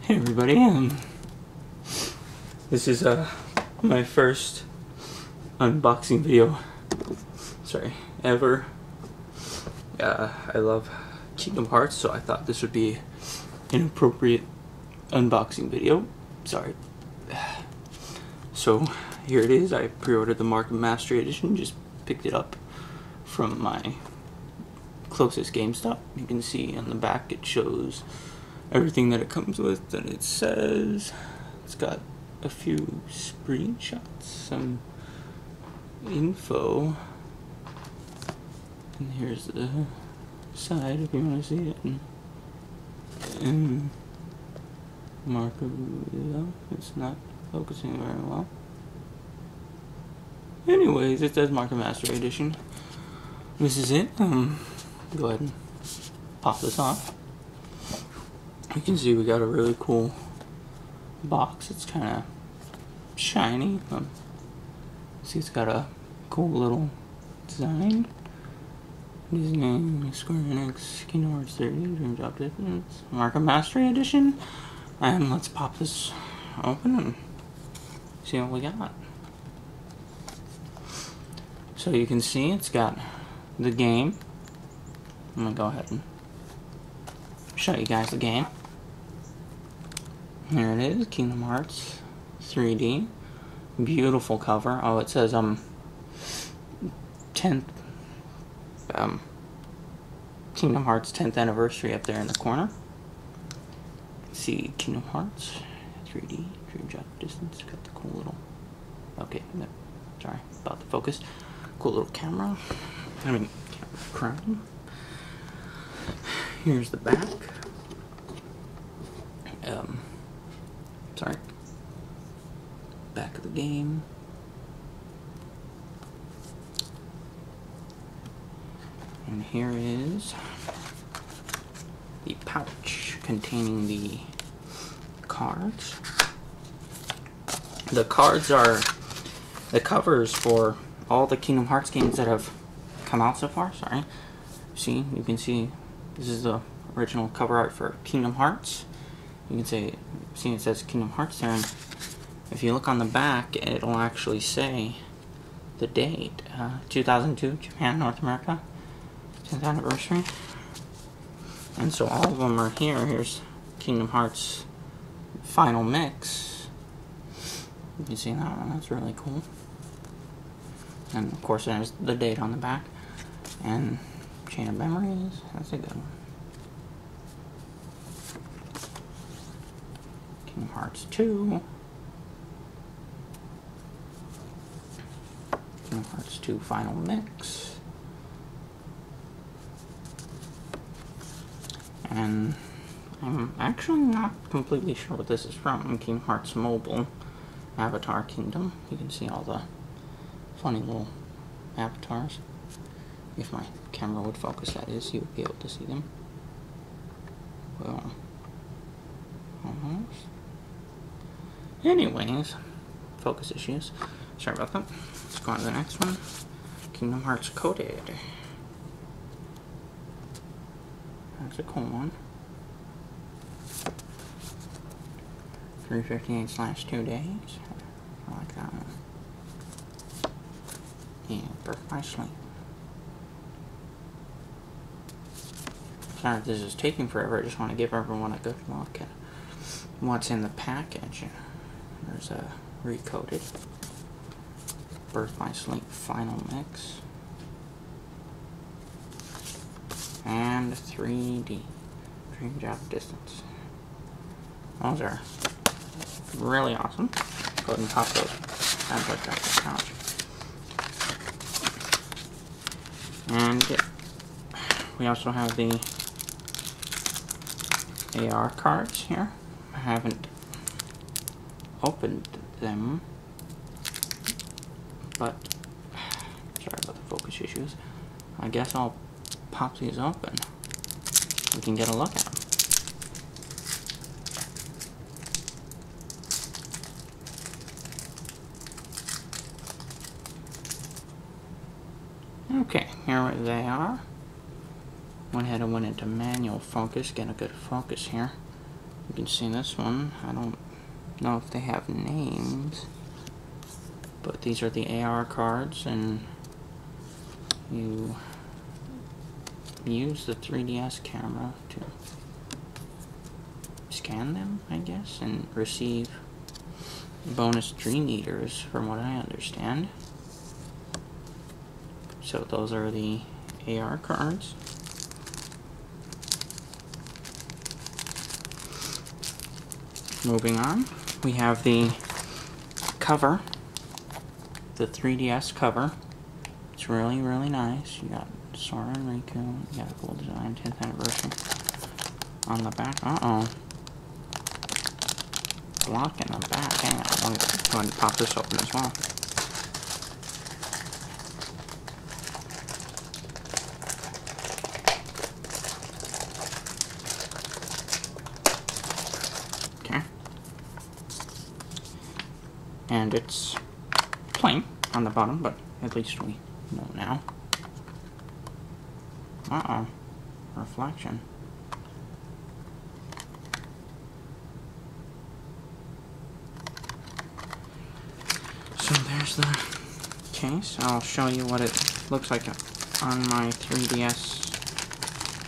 Hey everybody, this is my first unboxing video, ever. I love Kingdom Hearts, so I thought this would be an appropriate unboxing video. So here it is. I pre-ordered the Mark Mastery Edition, just picked it up from my closest GameStop. You can see on the back it shows everything that it comes with, and it says it's got a few screenshots, some info, and here's the side if you want to see it. And it's not focusing very well. Anyways, it says Mark Mastery Edition. This is it. Go ahead and pop this off. You can see we got a really cool box. It's kind of shiny. See, it's got a cool little design. Disney, Sqaure, Enix, Kingdom Hearts 3, Dream Drop Distance, Mark Mastery Edition. And let's pop this open and see what we got. So you can see it's got the game. I'm gonna go ahead and show you guys the game. Here it is, Kingdom Hearts 3D. Beautiful cover. Oh, it says 10th Kingdom Hearts 10th anniversary up there in the corner. See Kingdom Hearts 3D, Dream Drop Distance. Got the cool little, okay, no, sorry about the focus. Cool little camera. Camera crown. Here's the back. Back of the game. And here is the pouch containing the cards. The cards are the covers for all the Kingdom Hearts games that have come out so far. See, you can see this is the original cover art for Kingdom Hearts. You can see it says Kingdom Hearts there, and if you look on the back, it'll actually say the date, 2002, Japan, North America, 10th anniversary. And so all of them are here. Here's Kingdom Hearts Final Mix. You can see that one, that's really cool. And of course there's the date on the back. And Chain of Memories, that's a good one. Kingdom Hearts 2. Kingdom Hearts 2 Final Mix. And I'm actually not completely sure what this is from. Kingdom Hearts Mobile, Avatar Kingdom. You can see all the funny little avatars. If my camera would focus, that is, you would be able to see them. Well, almost. Anyways, focus issues. Sorry about that. Let's go on to the next one. Kingdom Hearts Coded. That's a cool one. 358/2 days. I like that one. Yeah, Birth by Sleep. Sorry if this is taking forever. I just want to give everyone a good look at what's in the package. There's a recoded Birth by Sleep Final Mix. And 3D, Dream Drop Distance. Those are really awesome. Go ahead and pop those and put that in the pouch. And we also have the AR cards here. I haven't opened them, but sorry about the focus issues. I guess I'll pop these open. We can get a look at them. Okay, here they are. Went ahead and went into manual focus, get a good focus here. You can see this one. I don't know if they have names, but these are the AR cards, and you use the 3DS camera to scan them, I guess, and receive bonus Dream Eaters, from what I understand. So those are the AR cards. Moving on, we have the cover, the 3DS cover. It's really, really nice. You got Sqaure and Riku. You got a cool design, 10th anniversary on the back. Block in the back. Hang on, let me go ahead and pop this open as well. Okay. And it's plain on the bottom, but at least we know now. Reflection. So there's the case. I'll show you what it looks like on my 3DS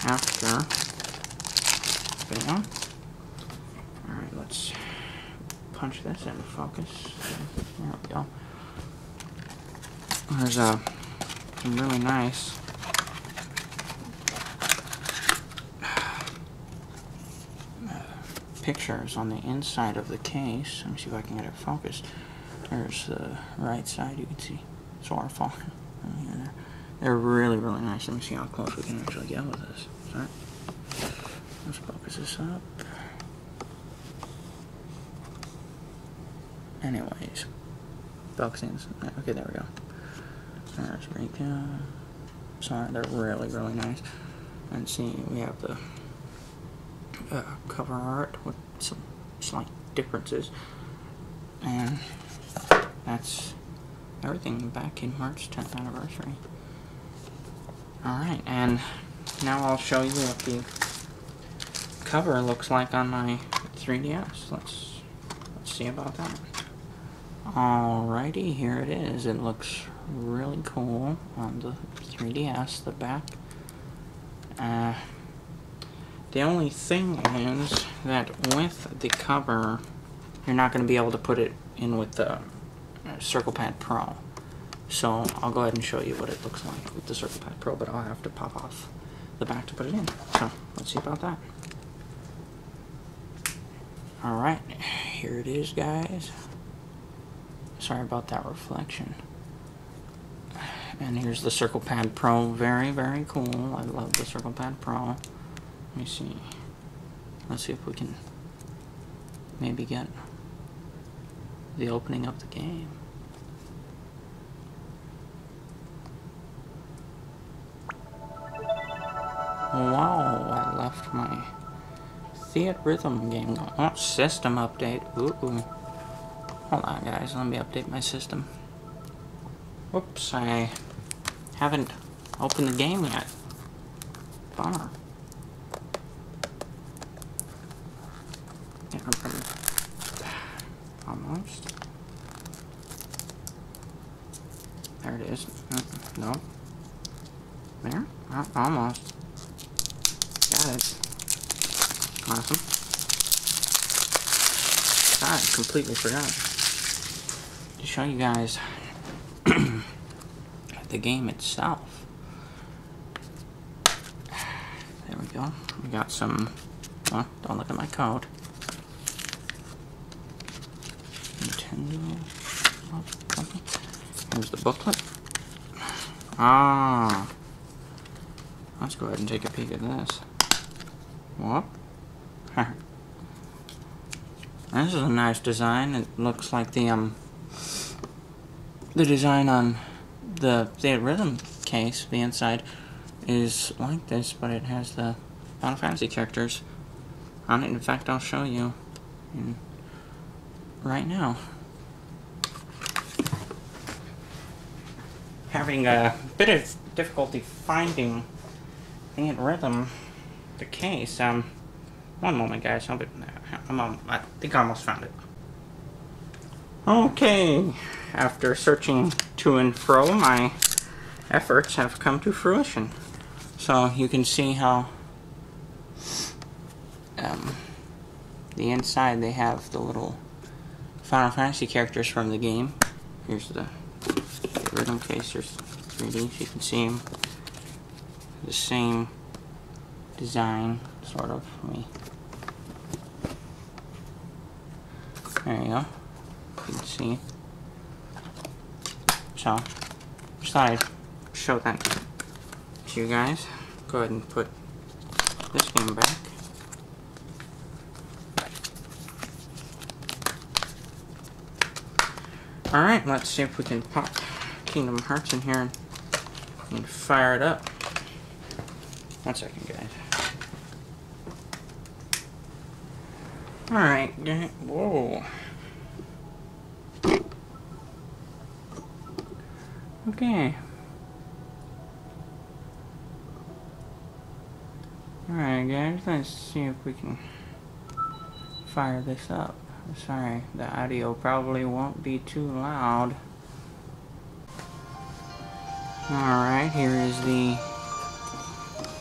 after video. Alright, let's punch this into focus. There we go. There's some really nice pictures on the inside of the case. Let me see if I can get it focused. There's the right side. You can see Sqaure falling. They're really, really nice. Let me see how close we can actually get with this. Sorry. Let's focus this up. Anyways, focusing. Okay, there we go. There's Riku. Sorry, they're really, really nice. And see, we have the cover art with some slight differences, and that's everything back in March 10th anniversary. Alright, and now I'll show you what the cover looks like on my 3DS. Let's see about that. Alrighty, here it is. It looks really cool on the 3DS, the back. The only thing is that with the cover, you're not going to be able to put it in with the Sqaure Pro. So I'll go ahead and show you what it looks like with the Sqaure Pro, but I'll have to pop off the back to put it in. So let's see about that. Alright, here it is, guys. Sorry about that reflection. And here's the Sqaure Pro. Very, very cool. I love the Sqaure Pro. Let me see. Let's see if we can maybe get the opening of the game. Wow, I left my Theat Rhythm game going. Oh, system update. Ooh. Hold on, guys. Let me update my system. Whoops, I haven't opened the game yet. Bummer. Almost. There it is. No. There? Almost. Got it. Awesome. I completely forgot to show you guys the game itself. There we go. We got some. Well, don't look at my code. Nintendo. Here's the booklet. Let's go ahead and take a peek at this. Whoop. This is a nice design. It looks like the design on the Theat Rhythm case. The inside is like this, but it has the Final Fantasy characters on it. In fact, I'll show you right now. Having a bit of difficulty finding Theat Rhythm, the case. One moment, guys. I think I almost found it. Okay, after searching to and fro, my efforts have come to fruition. So you can see how the inside they have the little Final Fantasy characters from the game. Here's the rhythm case. There's 3D, so you can see them. The same design, sort of. There you go. You can see. So, just thought I'd show that to you guys. Go ahead and put this game back. Alright, let's see if we can pop Kingdom Hearts in here and fire it up. 1 second, guys. Alright, whoa. Okay. Alright, guys, let's see if we can fire this up. Sorry, the audio probably won't be too loud. Alright, here is the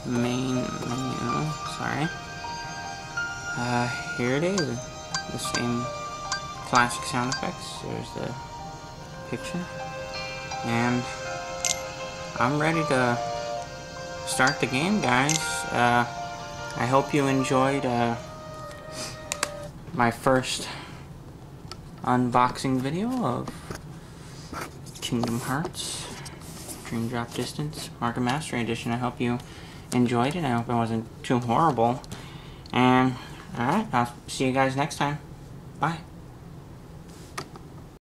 main menu. Sorry. Here it is. The same classic sound effects. There's the picture. And I'm ready to start the game, guys. I hope you enjoyed my first unboxing video of Kingdom Hearts Dream Drop Distance Mark of Mastery Edition. I hope you enjoyed it. I hope it wasn't too horrible. And alright, I'll see you guys next time. Bye.